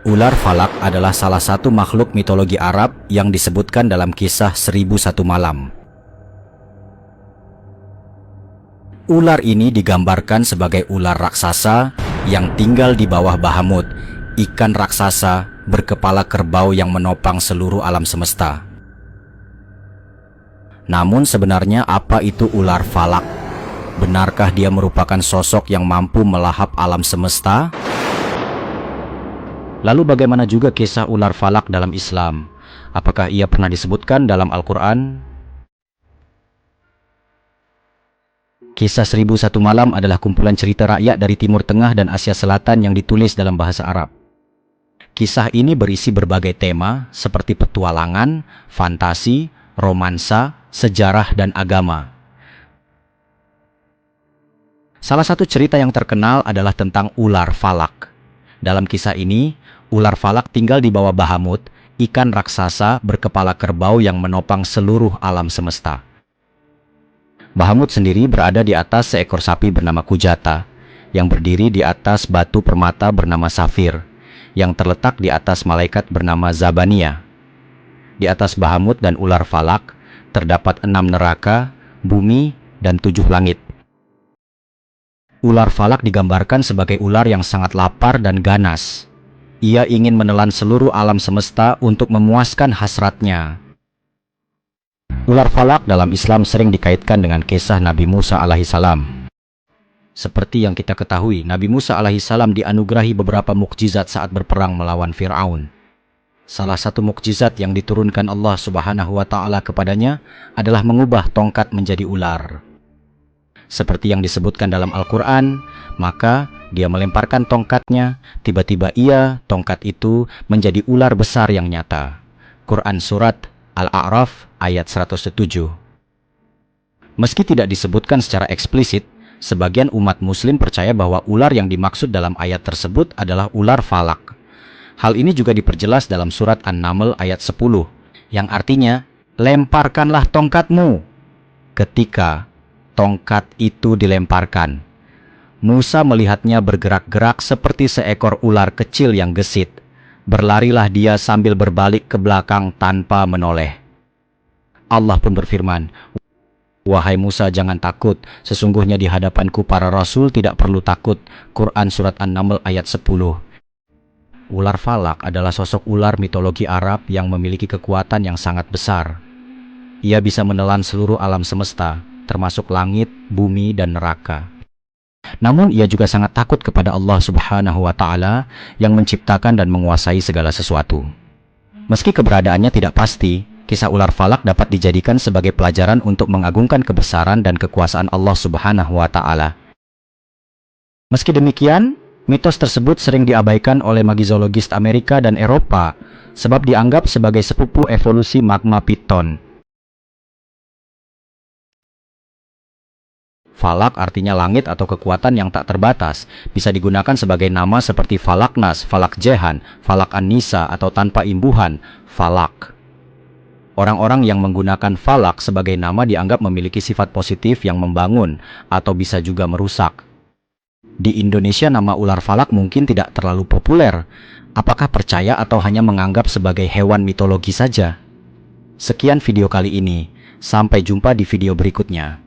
Ular falak adalah salah satu makhluk mitologi Arab yang disebutkan dalam kisah 1001 Malam. Ular ini digambarkan sebagai ular raksasa yang tinggal di bawah Bahamut, ikan raksasa berkepala kerbau yang menopang seluruh alam semesta. Namun sebenarnya apa itu ular falak? Benarkah dia merupakan sosok yang mampu melahap alam semesta? Lalu bagaimana juga kisah ular falak dalam Islam? Apakah ia pernah disebutkan dalam Al-Quran? Kisah 1001 Malam adalah kumpulan cerita rakyat dari Timur Tengah dan Asia Selatan yang ditulis dalam bahasa Arab. Kisah ini berisi berbagai tema seperti petualangan, fantasi, romansa, sejarah, dan agama. Salah satu cerita yang terkenal adalah tentang ular falak. Dalam kisah ini, ular falak tinggal di bawah Bahamut, ikan raksasa berkepala kerbau yang menopang seluruh alam semesta. Bahamut sendiri berada di atas seekor sapi bernama Kujata, yang berdiri di atas batu permata bernama Safir, yang terletak di atas malaikat bernama Zabania. Di atas Bahamut dan ular falak, terdapat 6 neraka, bumi, dan 7 langit. Ular falak digambarkan sebagai ular yang sangat lapar dan ganas. Ia ingin menelan seluruh alam semesta untuk memuaskan hasratnya. Ular falak dalam Islam sering dikaitkan dengan kisah Nabi Musa alaihissalam. Seperti yang kita ketahui, Nabi Musa alaihissalam dianugerahi beberapa mukjizat saat berperang melawan Fir'aun. Salah satu mukjizat yang diturunkan Allah Subhanahu wa Ta'ala kepadanya adalah mengubah tongkat menjadi ular. Seperti yang disebutkan dalam Al-Quran, maka dia melemparkan tongkatnya, tiba-tiba tongkat itu menjadi ular besar yang nyata. Quran Surat Al-A'raf ayat 107. Meski tidak disebutkan secara eksplisit, sebagian umat muslim percaya bahwa ular yang dimaksud dalam ayat tersebut adalah ular falak. Hal ini juga diperjelas dalam surat An-Naml ayat 10, yang artinya, lemparkanlah tongkatmu. Ketika tongkat itu dilemparkan, Musa melihatnya bergerak-gerak seperti seekor ular kecil yang gesit. Berlarilah dia sambil berbalik ke belakang tanpa menoleh. Allah pun berfirman, "Wahai Musa, jangan takut. Sesungguhnya di hadapanku para rasul tidak perlu takut." Quran Surat An-Naml ayat 10. Ular falak adalah sosok ular mitologi Arab yang memiliki kekuatan yang sangat besar. Ia bisa menelan seluruh alam semesta, termasuk langit, bumi, dan neraka. Namun ia juga sangat takut kepada Allah Subhanahu wa Ta'ala yang menciptakan dan menguasai segala sesuatu. Meski keberadaannya tidak pasti, kisah ular falak dapat dijadikan sebagai pelajaran untuk mengagungkan kebesaran dan kekuasaan Allah Subhanahu wa Ta'ala. Meski demikian, mitos tersebut sering diabaikan oleh magizologis Amerika dan Eropa sebab dianggap sebagai sepupu evolusi magma piton. Falak artinya langit atau kekuatan yang tak terbatas, bisa digunakan sebagai nama seperti Falaknas, Falak Jehan, Falak An-Nisa, atau tanpa imbuhan, Falak. Orang-orang yang menggunakan falak sebagai nama dianggap memiliki sifat positif yang membangun, atau bisa juga merusak. Di Indonesia nama ular falak mungkin tidak terlalu populer. Apakah percaya atau hanya menganggap sebagai hewan mitologi saja? Sekian video kali ini, sampai jumpa di video berikutnya.